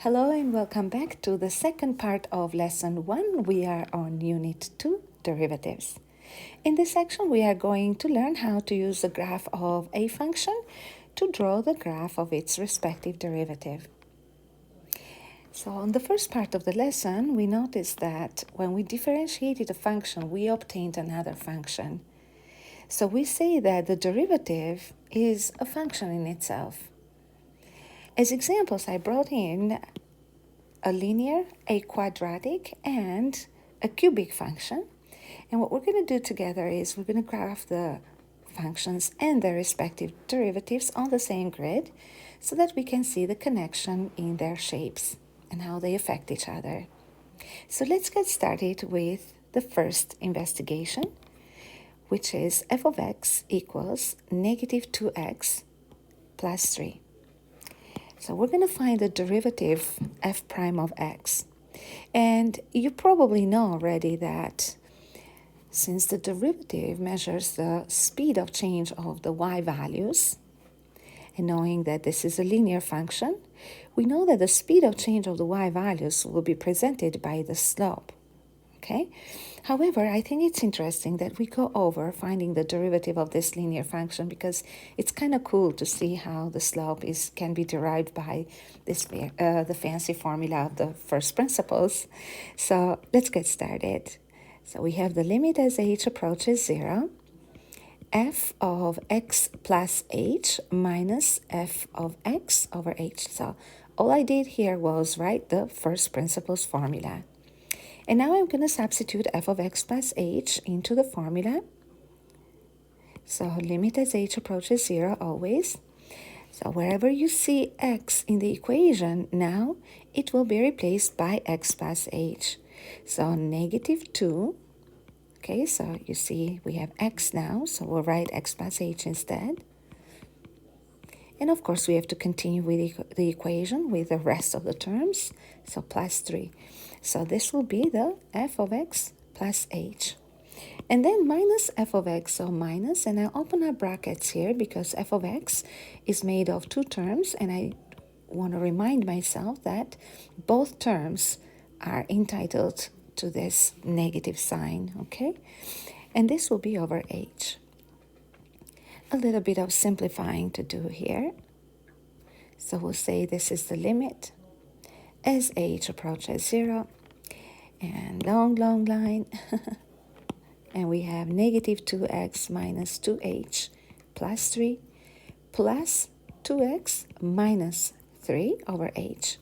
Hello and welcome back to the second part of Lesson 1. We are on Unit 2, Derivatives. In this section, we are going to learn how to use the graph of a function to draw the graph of its respective derivative. So on the first part of the lesson, we noticed that when we differentiated a function, we obtained another function. So we say that the derivative is a function in itself. As examples, I brought in a linear, a quadratic, and a cubic function. And what we're going to do together is we're going to graph the functions and their respective derivatives on the same grid so that we can see the connection in their shapes and how they affect each other. So let's get started with the first investigation, which is f of x equals negative 2x plus 3. So we're going to find the derivative f prime of x. And you probably know already that since the derivative measures the speed of change of the y values, and knowing that this is a linear function, we know that the speed of change of the y values will be presented by the slope. Okay? However, I think it's interesting that we go over finding the derivative of this linear function because it's kind of cool to see how the slope can be derived by this the fancy formula of the first principles. So let's get started. So we have the limit as h approaches 0, f of x plus h minus f of x over h. So all I did here was write the first principles formula. And now I'm going to substitute f of x plus h into the formula. So limit as h approaches 0 always. So wherever you see x in the equation, now it will be replaced by x plus h. So negative 2. Okay, so you see we have x now, so we'll write x plus h instead. And of course, we have to continue with the equation with the rest of the terms, so plus 3. So this will be the f of x plus h. And then minus f of x, so minus, and I open up brackets here because f of x is made of two terms, and I want to remind myself that both terms are entitled to this negative sign, okay? And this will be over h. A little bit of simplifying to do here. So we'll say this is the limit as h approaches 0, and long line, and we have negative 2x minus 2h plus 3 plus 2x minus 3 over h.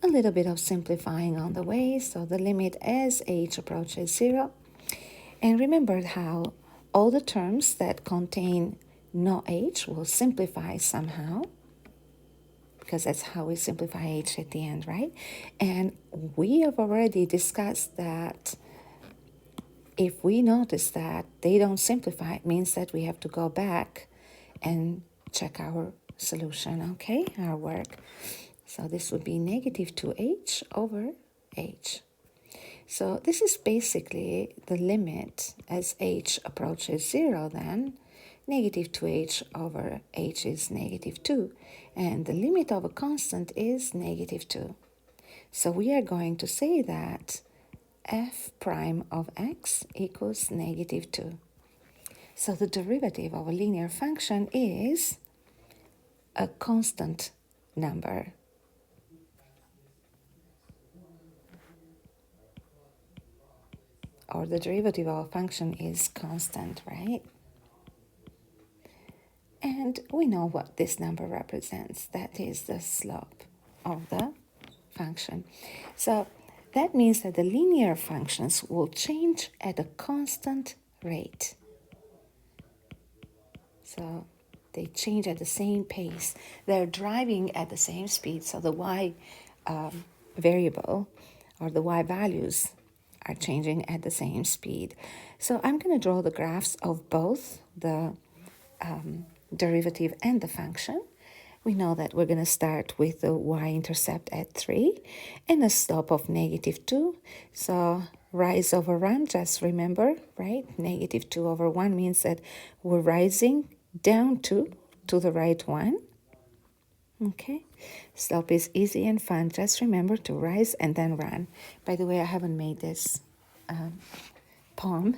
A little bit of simplifying on the way, so the limit as h approaches 0. And remember how all the terms that contain no h will simplify somehow, because that's how we simplify h at the end, right? And we have already discussed that if we notice that they don't simplify, it means that we have to go back and check our solution, okay, our work. So this would be negative 2h over h. So this is basically the limit as h approaches 0 then. Negative 2h over h is negative 2, and the limit of a constant is negative 2. So we are going to say that f prime of x equals negative 2. So the derivative of a linear function is a constant number. Or the derivative of a function is constant, right? And we know what this number represents. That is the slope of the function. So that means that the linear functions will change at a constant rate. So they change at the same pace. They're driving at the same speed. So the y variable or the y values are changing at the same speed. So I'm going to draw the graphs of both the derivative and the function. We know that we're going to start with the y-intercept at 3 and a slope of negative 2. So rise over run, just remember, right? Negative 2 over 1 means that we're rising down to the right one. Okay, Slope is easy and fun. Just remember to rise and then run. By the way, I haven't made this poem.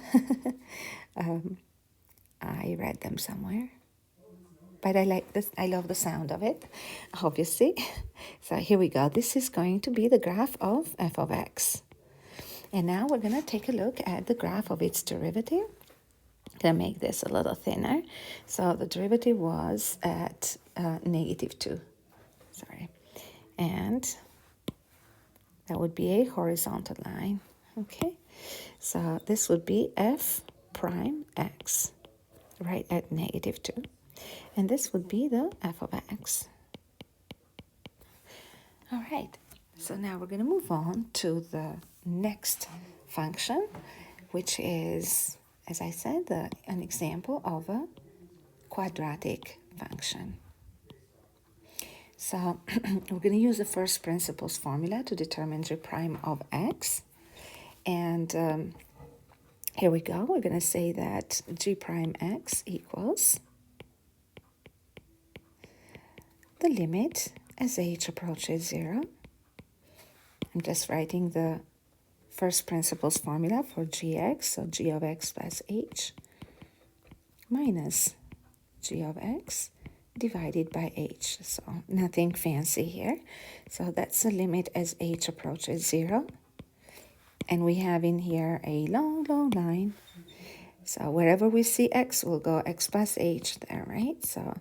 I read them somewhere. But I like this. I love the sound of it, obviously. So here we go. This is going to be the graph of f of x. And now we're going to take a look at the graph of its derivative. I'm going to make this a little thinner. So the derivative was at -2. Sorry. And that would be a horizontal line. Okay. So this would be f prime x, right at -2. And this would be the f of x. All right. So now we're going to move on to the next function, which is, as I said, an example of a quadratic function. So we're going to use the first principles formula to determine g prime of x. And here we go. We're going to say that g prime x equals the limit as h approaches 0. I'm just writing the first principles formula for gx, so g of x plus h minus g of x divided by h. So nothing fancy here. So that's the limit as h approaches 0. And we have in here a long, long line. So wherever we see x, we'll go x plus h there, right? So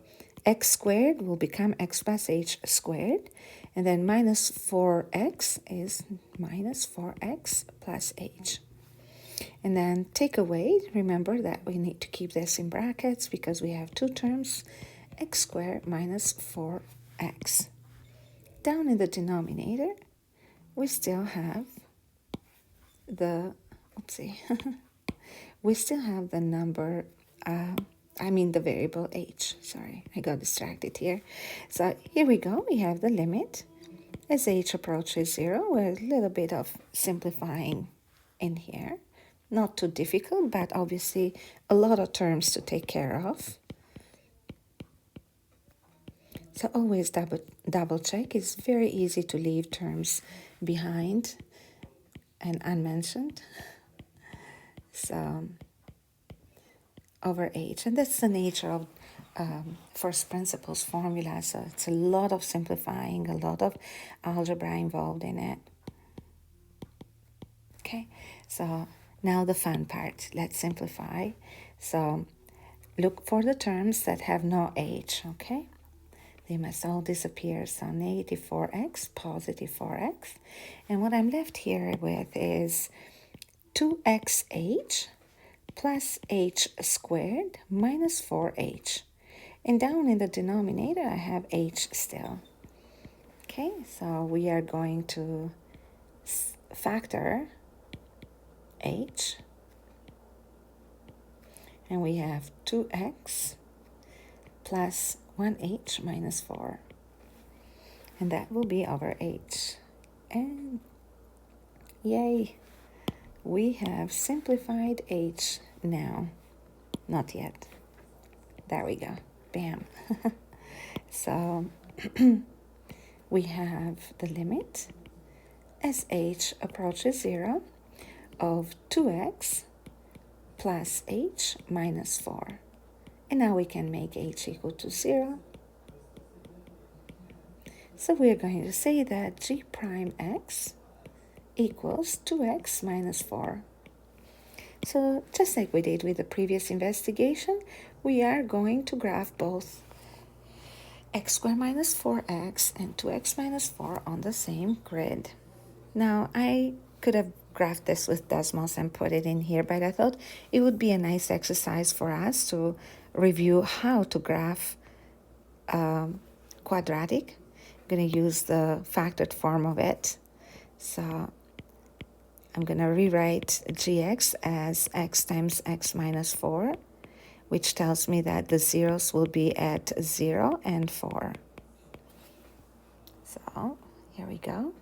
x squared will become x plus h squared. And then minus 4x is minus 4x plus h. And then take away, remember that we need to keep this in brackets because we have two terms, x squared minus 4x. Down in the denominator, we still have the, we still have the number, the variable h. Sorry, I got distracted here. So here we go. We have the limit as h approaches 0 with a little bit of simplifying in here. Not too difficult, but obviously a lot of terms to take care of. So always double check. It's very easy to leave terms behind and unmentioned. So over h, and that's the nature of first principles formula. So it's a lot of simplifying, a lot of algebra involved in it. Okay, so now the fun part. Let's simplify. So look for the terms that have no h, okay? They must all disappear. So negative 4x, positive 4x. And what I'm left here with is 2xh plus h squared minus 4h. And down in the denominator, I have h still. Okay, so we are going to factor h. And we have 2x plus 1h minus 4. And that will be over h. And yay, we have simplified h now. Not yet. There we go. Bam. So we have the limit as h approaches 0 of 2x plus h minus 4. And now we can make h equal to 0. So we're going to say that g prime x equals 2x minus 4. So just like we did with the previous investigation, we are going to graph both x squared minus 4x and 2x minus 4 on the same grid. Now, I could have graphed this with Desmos and put it in here, but I thought it would be a nice exercise for us to review how to graph quadratic. I'm going to use the factored form of it. So I'm going to rewrite gx as x times x minus 4, which tells me that the zeros will be at 0 and 4. So here we go.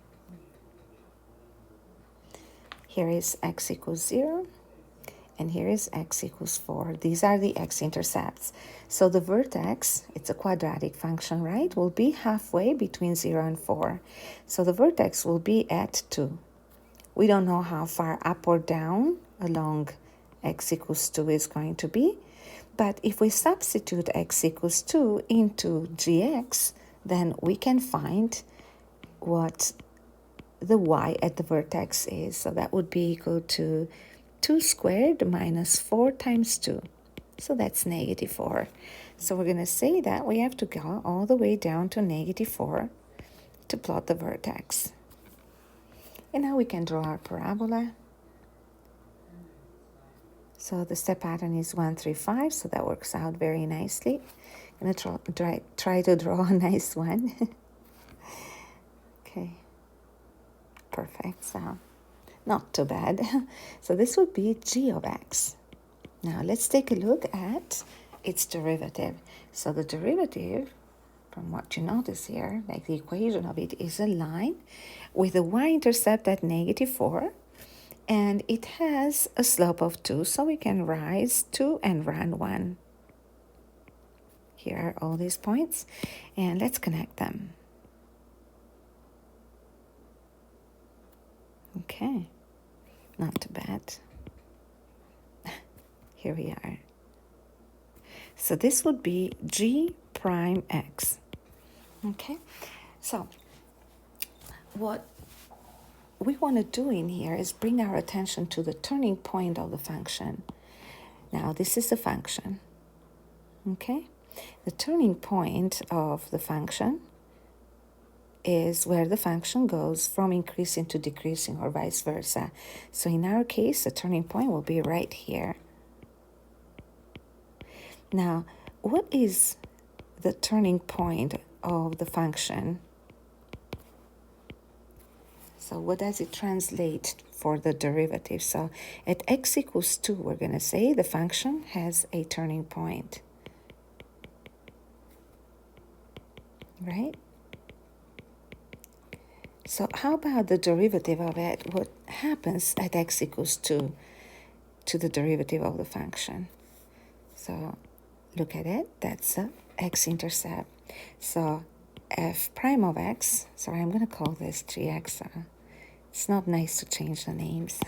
Here is x equals 0, and here is x equals 4. These are the x-intercepts. So the vertex, it's a quadratic function, right, will be halfway between 0 and 4. So the vertex will be at 2. We don't know how far up or down along x equals 2 is going to be, but if we substitute x equals 2 into gx, then we can find what the y at the vertex is. So that would be equal to 2 squared minus 4 times 2. So that's negative 4. So we're going to say that we have to go all the way down to negative 4 to plot the vertex. And now we can draw our parabola. So the step pattern is 1, 3, 5, so that works out very nicely. I'm going to try to draw a nice one. Okay, perfect. So not too bad. So this would be g of x. Now let's take a look at its derivative. So the derivative, from what you notice here, like the equation of it, is a line with a y-intercept at negative 4, and it has a slope of 2, so we can rise 2 and run 1. Here are all these points, and let's connect them. Okay, not too bad. Here we are. So this would be g prime x. Okay, so what we want to do in here is bring our attention to the turning point of the function. Now this is the function. Okay, the turning point of the function is where the function goes from increasing to decreasing or vice versa. So in our case, the turning point will be right here. Now, what is the turning point of the function? So what does it translate for the derivative? So at x equals 2, we're going to say the function has a turning point. Right? So how about the derivative of it? What happens at x equals 2 to the derivative of the function? So look at it. That's a x-intercept. So f prime of x, sorry, I'm going to call this gx. It's not nice to change the names.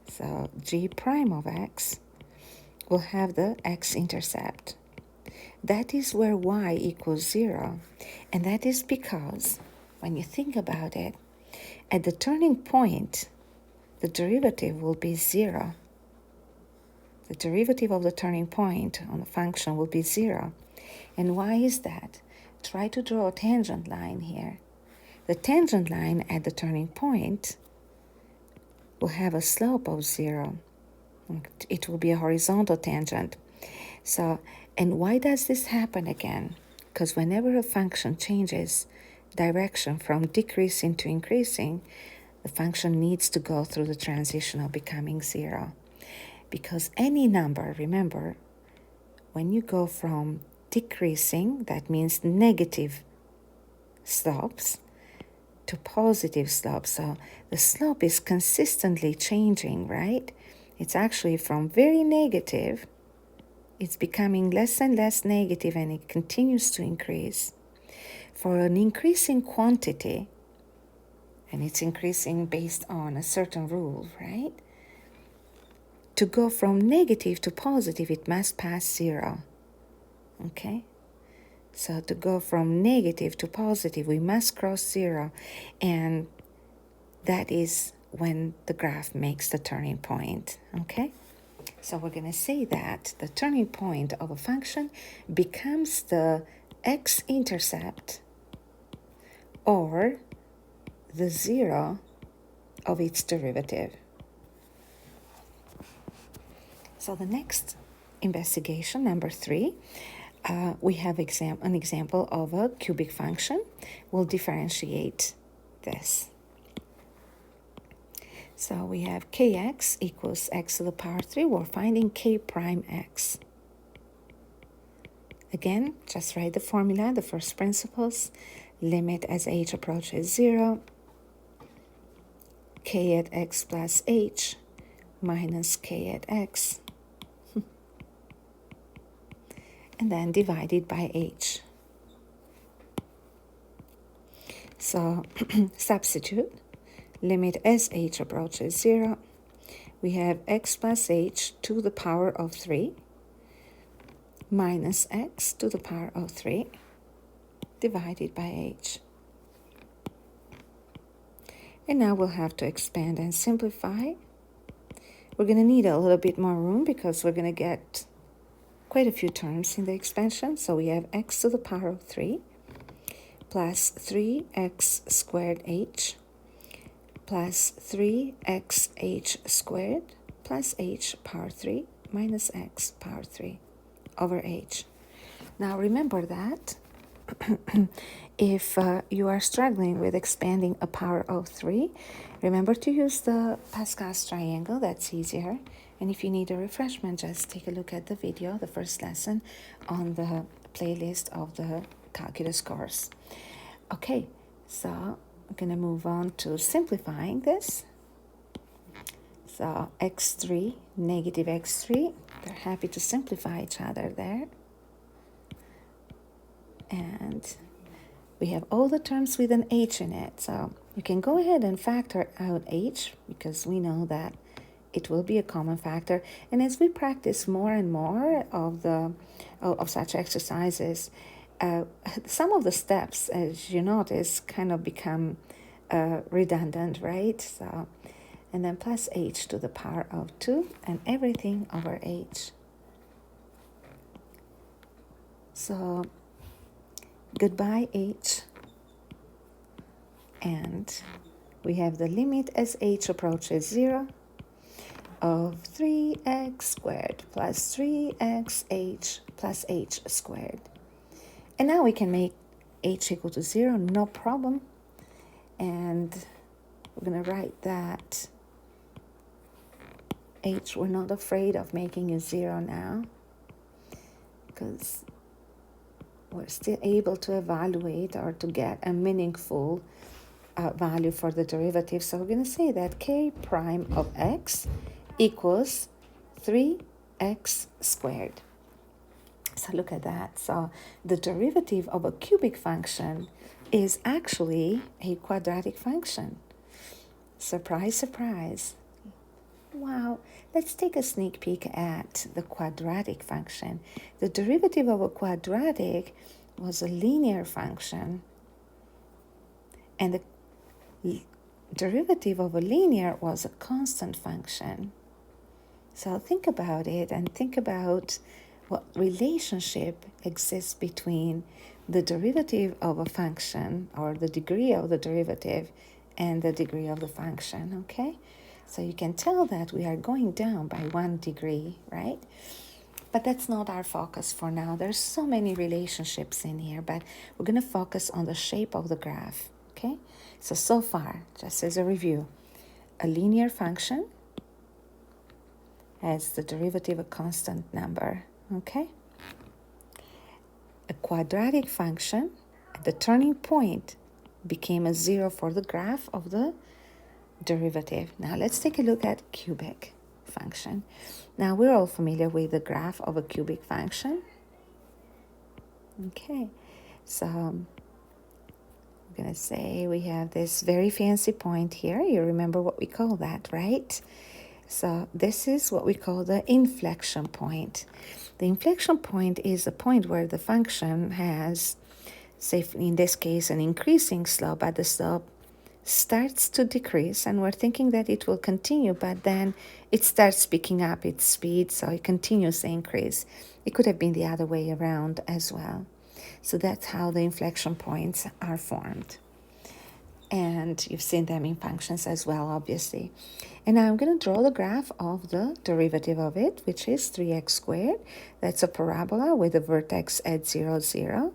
So g prime of x will have the x-intercept. That is where y equals 0. And that is because, when you think about it, at the turning point, the derivative will be 0. The derivative of the turning point on the function will be 0. And why is that? Try to draw a tangent line here. The tangent line at the turning point will have a slope of 0. It will be a horizontal tangent. So, and why does this happen again? Because whenever a function changes direction from decreasing to increasing, the function needs to go through the transition of becoming 0. Because any number, remember, when you go from decreasing, that means negative slopes, to positive slopes. So the slope is consistently changing, right? It's actually from very negative, it's becoming less and less negative, and it continues to increase. For an increasing quantity, and it's increasing based on a certain rule, right? To go from negative to positive, it must pass 0. Okay? So to go from negative to positive, we must cross 0. And that is when the graph makes the turning point. Okay? So we're going to say that the turning point of a function becomes the x-intercept or the 0 of its derivative. So the next investigation, number 3, we have an example of a cubic function. We'll differentiate this. So we have kx equals x to the power 3. We're finding k prime x. Again, just write the formula, the first principles. Limit as h approaches 0. k at x plus h minus k at x, and then divided by h. So substitute, limit as h approaches 0, we have x plus h to the power of 3 minus x to the power of 3 divided by h. And now we'll have to expand and simplify. We're going to need a little bit more room because we're going to get quite a few terms in the expansion. So we have x to the power of 3 plus 3x squared h plus 3xh squared plus h power 3 minus x power 3 over h. Now remember that if you are struggling with expanding a power of 3, remember to use the Pascal's triangle, that's easier. And if you need a refreshment, just take a look at the video, the first lesson on the playlist of the calculus course. Okay, so I'm going to move on to simplifying this. So x3, negative x3, they're happy to simplify each other there. And we have all the terms with an h in it. So you can go ahead and factor out h because we know that it will be a common factor. And as we practice more and more of such exercises, some of the steps, as you notice, kind of become redundant, right? So, and then plus h to the power of 2 and everything over h. So goodbye h, and we have the limit as h approaches 0 of 3x squared plus 3xh plus h squared. And now we can make h equal to 0, no problem. And we're going to write that h, we're not afraid of making it 0 now, because we're still able to evaluate or to get a meaningful value for the derivative. So we're going to say that k prime of x equals 3x squared. So look at that. So the derivative of a cubic function is actually a quadratic function. Surprise, surprise. Wow. Let's take a sneak peek at the quadratic function. The derivative of a quadratic was a linear function, and the derivative of a linear was a constant function. So think about it and think about what relationship exists between the derivative of a function, or the degree of the derivative, and the degree of the function, okay? So you can tell that we are going down by 1 degree, right? But that's not our focus for now. There's so many relationships in here, but we're going to focus on the shape of the graph, okay? So far, just as a review, a linear function has the derivative a constant number, okay? A quadratic function, at the turning point, became a 0 for the graph of the derivative. Now let's take a look at cubic function. Now we're all familiar with the graph of a cubic function. Okay, so we're going to say we have this very fancy point here. You remember what we call that, right? So this is what we call the inflection point. The inflection point is a point where the function has, say in this case, an increasing slope, but the slope starts to decrease, and we're thinking that it will continue, but then it starts picking up its speed, so it continues to increase. It could have been the other way around as well. So that's how the inflection points are formed. And you've seen them in functions as well, obviously. And now I'm going to draw the graph of the derivative of it, which is 3x squared. That's a parabola with a vertex at 0, 0.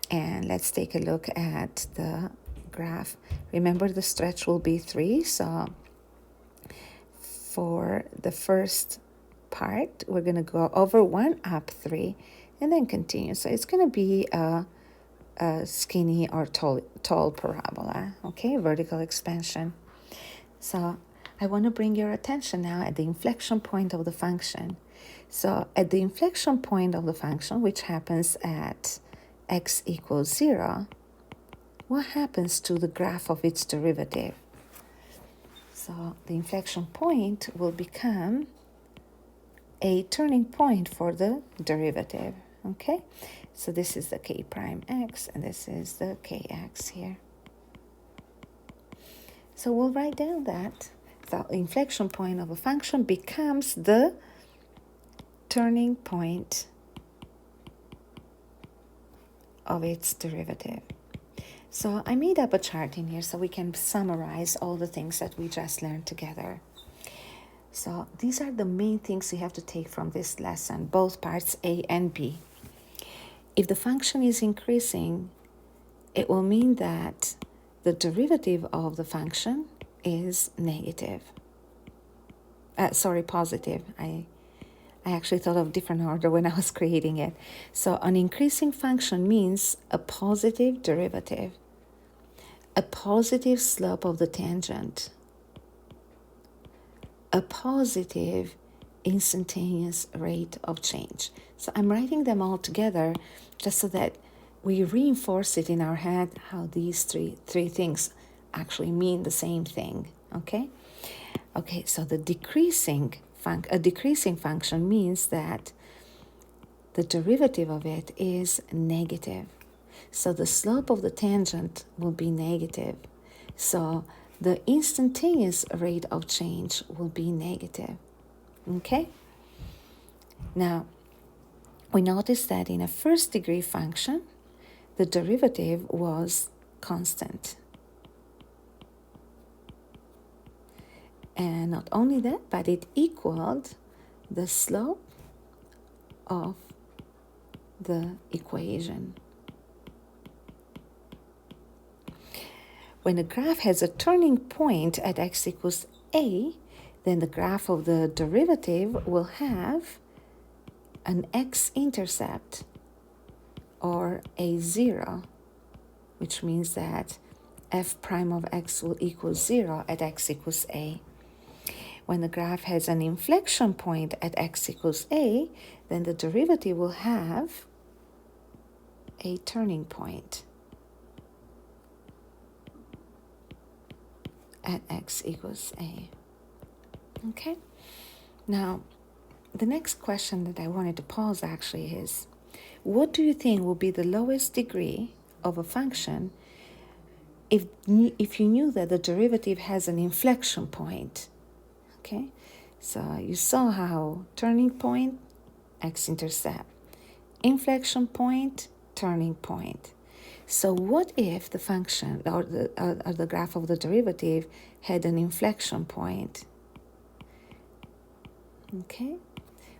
And let's take a look at the graph. Remember, the stretch will be 3, so for the first part we're going to go over 1 up 3 and then continue. So it's going to be a skinny or tall parabola, okay, vertical expansion. So I want to bring your attention now at the inflection point of the function. So at the inflection point of the function, which happens at x equals 0, what happens to the graph of its derivative? So the inflection point will become a turning point for the derivative, okay? So this is the k prime x, and this is the kx here. So we'll write down that the inflection point of a function becomes the turning point of its derivative. So I made up a chart in here so we can summarize all the things that we just learned together. So these are the main things you have to take from this lesson, both parts A and B. If the function is increasing, it will mean that the derivative of the function is negative. Positive. I actually thought of different order when I was creating it. So an increasing function means a positive derivative, a positive slope of the tangent, a positive instantaneous rate of change. So I'm writing them all together just so that we reinforce it in our head how these three things actually mean the same thing, okay? Okay, so a decreasing function means that the derivative of it is negative. So the slope of the tangent will be negative. So the instantaneous rate of change will be negative, okay? Now, we notice that in a first degree function, the derivative was constant. And not only that, but it equaled the slope of the equation. When a graph has a turning point at x equals a, then the graph of the derivative will have an x-intercept or a 0, which means that f prime of x will equal 0 at x equals a. When the graph has an inflection point at x equals a, then the derivative will have a turning point at x equals a. Okay? Now, the next question that I wanted to pose actually is, what do you think will be the lowest degree of a function if you knew that the derivative has an inflection point? Okay, so you saw how turning point, x-intercept, inflection point, turning point. So what if the function or the graph of the derivative had an inflection point? Okay,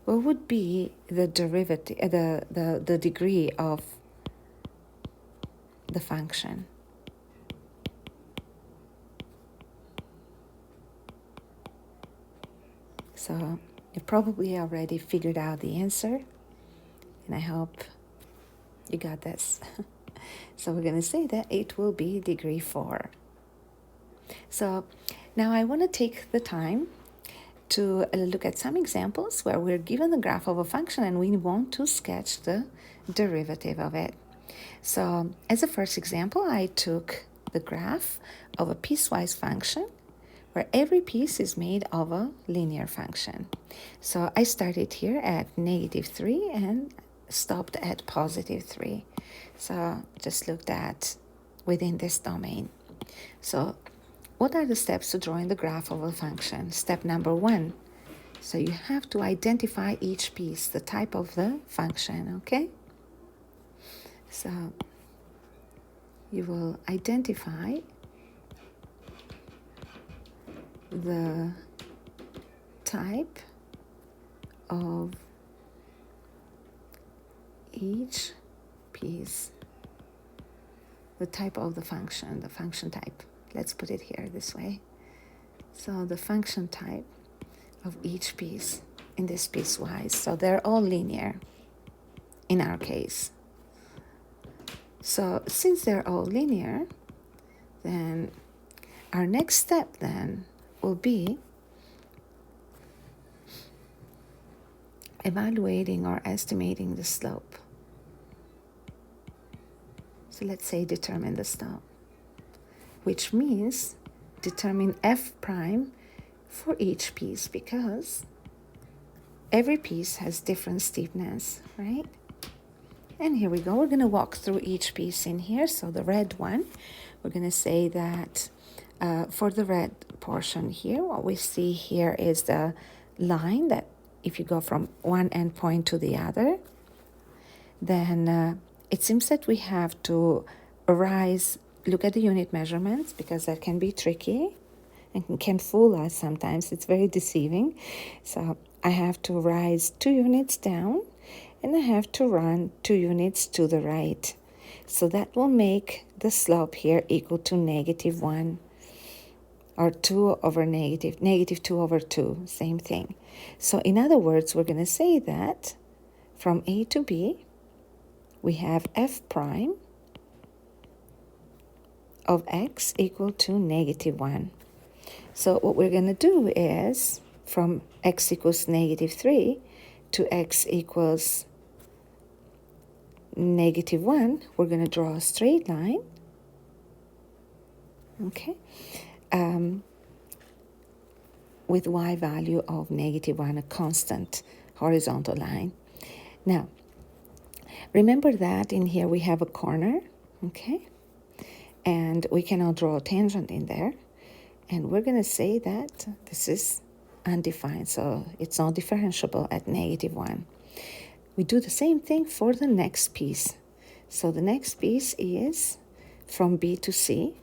what would be the derivative, the degree of the function? So you probably already figured out the answer, and I hope you got this. So we're going to say that it will be degree 4. So now I want to take the time to look at some examples where we're given the graph of a function and we want to sketch the derivative of it. So as a first example, I took the graph of a piecewise function where every piece is made of a linear function. So I started here at -3 and stopped at +3. So just looked at within this domain. So what are the steps to drawing the graph of a function? Step number 1. So you have to identify each piece, the type of the function, okay? So you will identify the type of each piece, the type of the function type. Let's put it here this way. So the function type of each piece in this piecewise. So they're all linear in our case. So since they're all linear, then our next step then will be evaluating or estimating the slope. So let's say determine the slope, which means determine f prime for each piece, because every piece has different steepness, right? And here we go. We're going to walk through each piece in here. So the red one, we're going to say that for the red portion here, what we see here is the line that if you go from one endpoint to the other, then it seems that we have to look at the unit measurements, because that can be tricky and can fool us sometimes. It's very deceiving. So I have to rise 2 units down, and I have to run 2 units to the right. So that will make the slope here equal to -1, or 2 over -2 over 2, same thing. So in other words, we're going to say that from A to B, we have f prime of x equal to -1. So what we're going to do is from x equals -3 to x equals -1, we're going to draw a straight line, okay, with y value of -1, a constant horizontal line. Now, remember that in here we have a corner, okay, and we cannot draw a tangent in there, and we're going to say that this is undefined, so it's not differentiable at -1. We do the same thing for the next piece. So the next piece is from B to C.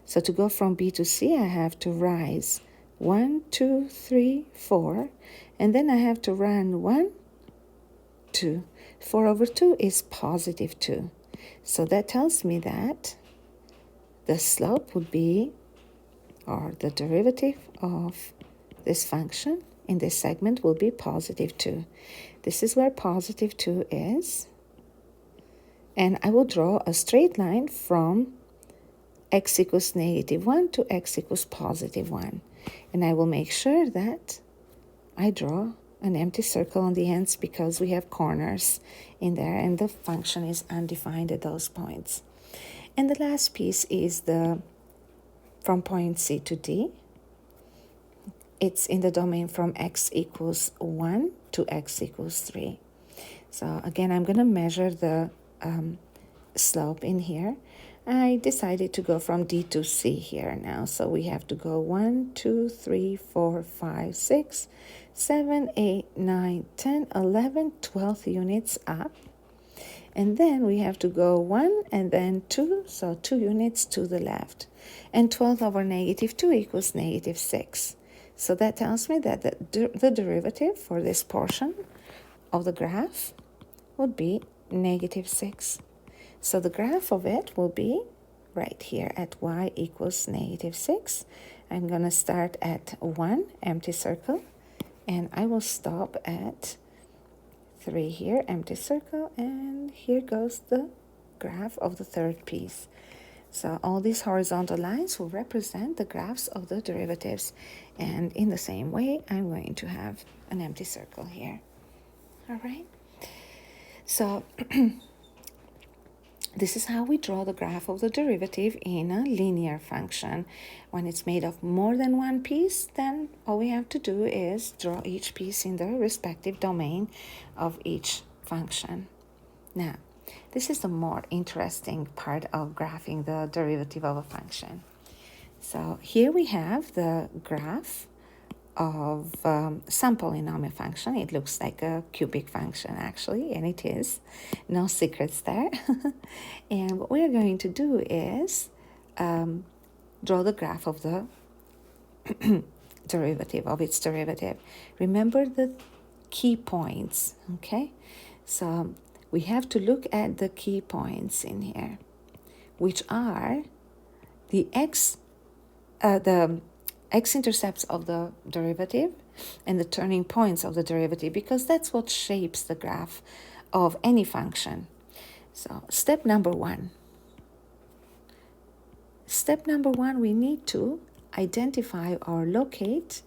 So to go from B to C, I have to rise 1, 2, 3, 4, and then I have to run 1, 2. 4 over 2 is +2. So that tells me that the slope would be, or the derivative of this function in this segment will be +2. This is where +2 is. And I will draw a straight line from x equals -1 to x equals +1. And I will make sure that I draw an empty circle on the ends, because we have corners in there and the function is undefined at those points. And the last piece is from point C to D. It's in the domain from x equals 1 to x equals 3. So again, I'm going to measure the slope in here. I decided to go from D to C here now. So we have to go 1, 2, 3, 4, 5, 6, 7, 8, 9, 10, 11, 12 units up. And then we have to go 1 and then 2, so 2 units to the left. And 12 over -2 equals -6. So that tells me that the derivative for this portion of the graph would be -6. So the graph of it will be right here at y equals -6. I'm going to start at 1, empty circle, and I will stop at 3 here, empty circle, and here goes the graph of the third piece. So all these horizontal lines will represent the graphs of the derivatives. And in the same way, I'm going to have an empty circle here. All right? So this is how we draw the graph of the derivative in a linear function. When it's made of more than one piece, then all we have to do is draw each piece in the respective domain of each function. Now, this is the more interesting part of graphing the derivative of a function. So here we have the graph of some polynomial function. It looks like a cubic function actually, and it is. No secrets there. And what we're going to do is draw the graph of the its derivative. Remember the key points, okay? So we have to look at the key points in here, which are the x-intercepts of the derivative and the turning points of the derivative, because that's what shapes the graph of any function. So step number one, we need to identify or locate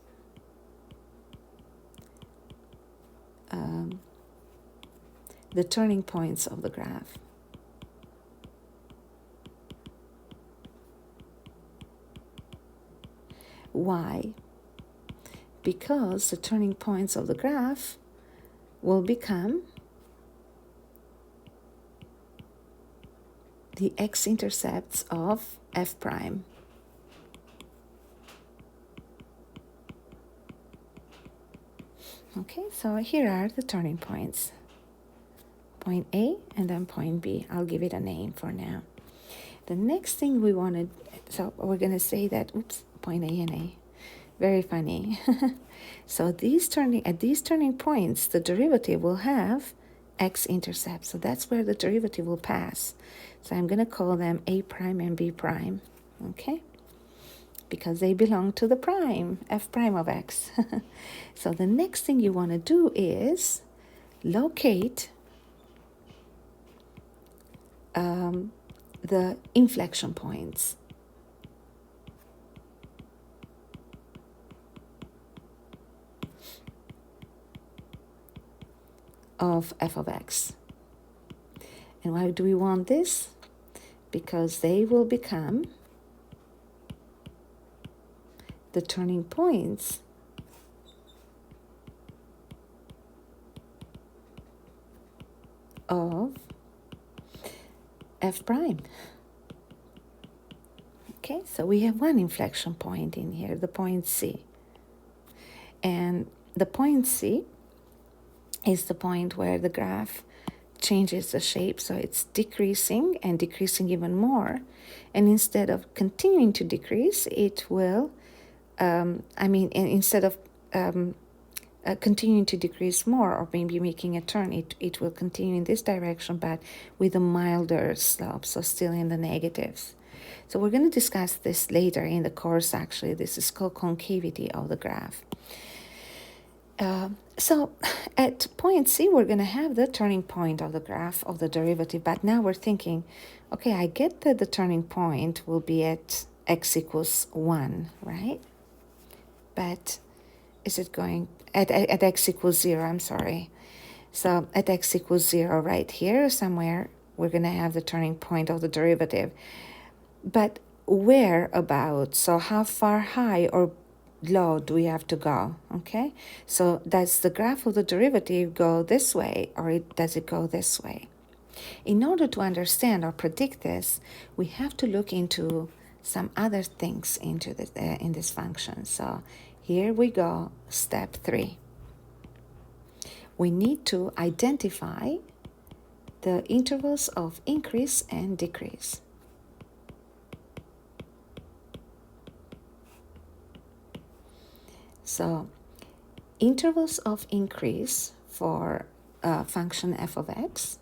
the turning points of the graph. Why? Because the turning points of the graph will become the x-intercepts of f prime. Okay, so here are the turning points. Point A and then point B. I'll give it a name for now. The next thing we wanted, so we're going to say that, oops, point A and A. Very funny. So at these turning points, the derivative will have x-intercepts. So that's where the derivative will pass. So I'm going to call them A prime and B prime, okay? Because they belong to the prime, f prime of x. So the next thing you want to do is locate the inflection points. Of f of x. And why do we want this? Because they will become the turning points of f prime. Okay, so we have one inflection point in here, the point C. And the point C is the point where the graph changes the shape, so it's decreasing and decreasing even more. And instead of continuing to decrease, it will, instead of continuing to decrease more or maybe making a turn, it will continue in this direction, but with a milder slope, so still in the negatives. So we're going to discuss this later in the course, actually. This is called concavity of the graph. So at point C, we're going to have the turning point of the graph of the derivative, but now we're thinking, okay, I get that the turning point will be at x equals 1, right? But is it going at x equals 0, I'm sorry. So at x equals 0 right here somewhere, we're going to have the turning point of the derivative. But where about? So how far high or low do we have to go? Okay, so does the graph of the derivative go this way or does it go this way? In order to understand or predict this, we have to look into some other things into in this function. So here we go, step 3. We need to identify the intervals of increase and decrease. So intervals of increase for function f of x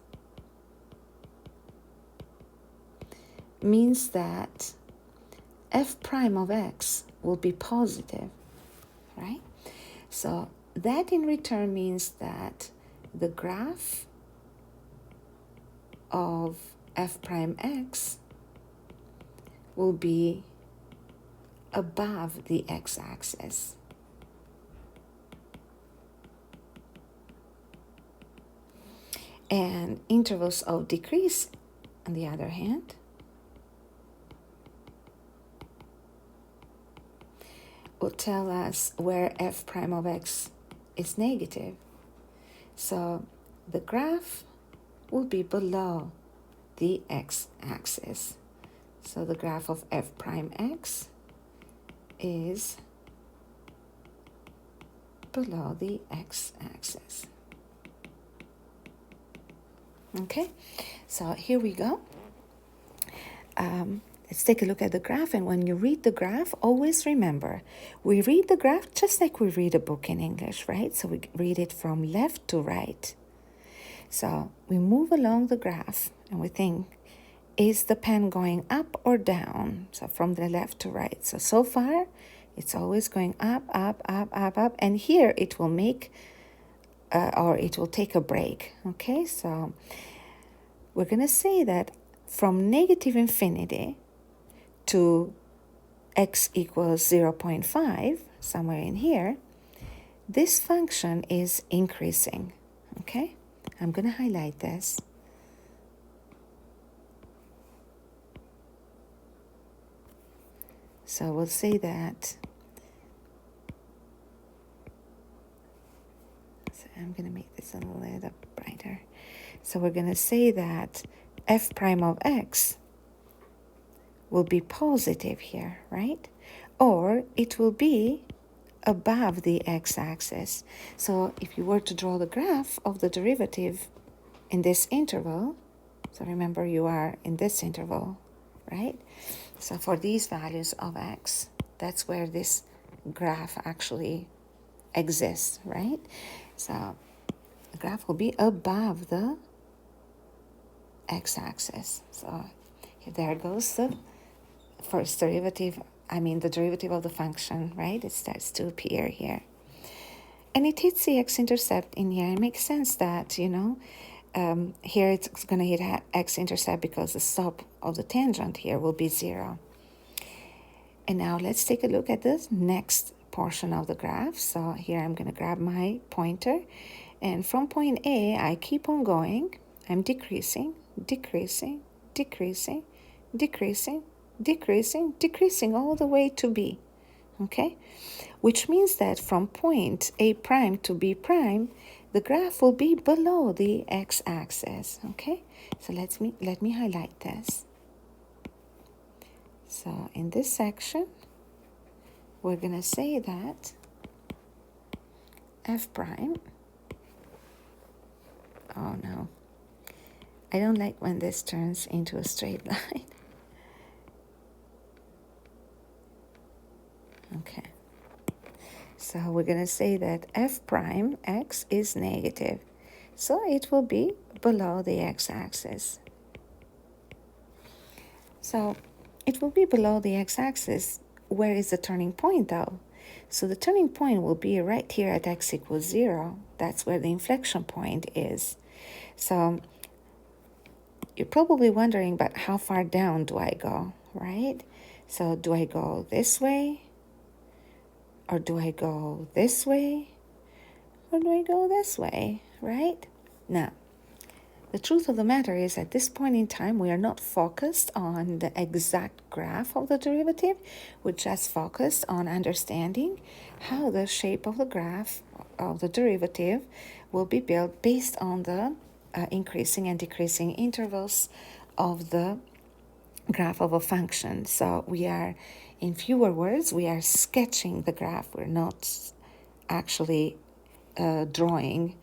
means that f prime of x will be positive, right? So that in return means that the graph of f prime x will be above the x-axis. And intervals of decrease, on the other hand, will tell us where f prime of x is negative. So the graph will be below the x-axis. So the graph of f prime x is below the x-axis. Okay, so here we go. Let's take a look at the graph. And when you read the graph, always remember, we read the graph just like we read a book in English, right? So we read it from left to right. So we move along the graph and we think, is the pen going up or down? So from the left to right. So far, it's always going up, up, up, up, up. And here it will make or it will take a break. Okay, so we're going to say that from negative infinity to x equals 0.5, somewhere in here, this function is increasing, okay? I'm going to highlight this. So we'll say that, so I'm going to make this a little brighter. So we're going to say that f prime of x will be positive here, right? Or it will be above the x-axis. So if you were to draw the graph of the derivative in this interval, so remember you are in this interval, right? So for these values of x, that's where this graph actually exists, right? So the graph will be above the x-axis. So there goes the first derivative, the derivative of the function, right? It starts to appear here. And it hits the x-intercept in here. It makes sense that, here it's going to hit x-intercept because the slope of the tangent here will be 0. And now let's take a look at the next portion of the graph. So here I'm going to grab my pointer. And from point A, I keep on going. I'm decreasing, decreasing, decreasing, decreasing, decreasing, decreasing all the way to B. Okay? Which means that from point A prime to B prime, the graph will be below the x-axis. Okay? So let me highlight this. So in this section, we're going to say that f prime, oh no, I don't like when this turns into a straight line. Okay. So we're going to say that f prime x is negative. So it will be below the x-axis. So it will be below the x-axis. Where is the turning point though? So the turning point will be right here at x equals 0. That's where the inflection point is. So you're probably wondering, but how far down do I go, right? So do I go this way? Or do I go this way? Or do I go this way, right? Now, the truth of the matter is at this point in time, we are not focused on the exact graph of the derivative. We're just focused on understanding how the shape of the graph of the derivative will be built based on the increasing and decreasing intervals of the graph of a function. So we are, in fewer words, we are sketching the graph. We're not actually drawing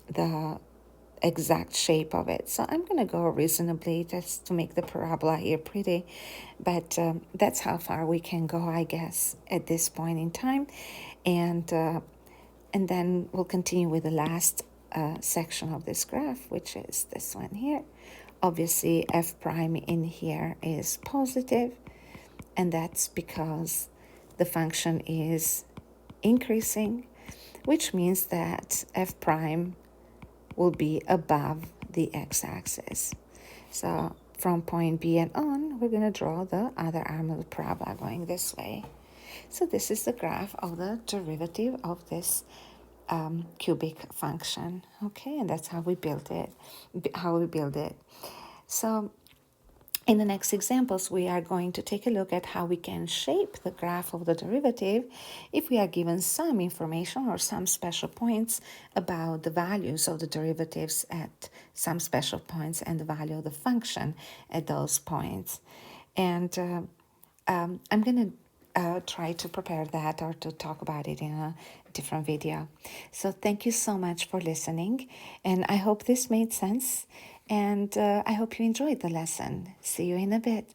the exact shape of it. So I'm going to go reasonably just to make the parabola here pretty, but that's how far we can go, I guess, at this point in time. And then we'll continue with the last section of this graph, which is this one here. Obviously, f prime in here is positive, and that's because the function is increasing, which means that f prime will be above the x-axis. So from point B and on, we're going to draw the other arm of the parabola going this way. So this is the graph of the derivative of this cubic function. Okay, and that's how we build it. So in the next examples, we are going to take a look at how we can shape the graph of the derivative if we are given some information or some special points about the values of the derivatives at some special points and the value of the function at those points. And I'm going to try to prepare that or to talk about it in a different video. So thank you so much for listening, and I hope this made sense. And I hope you enjoyed the lesson. See you in a bit.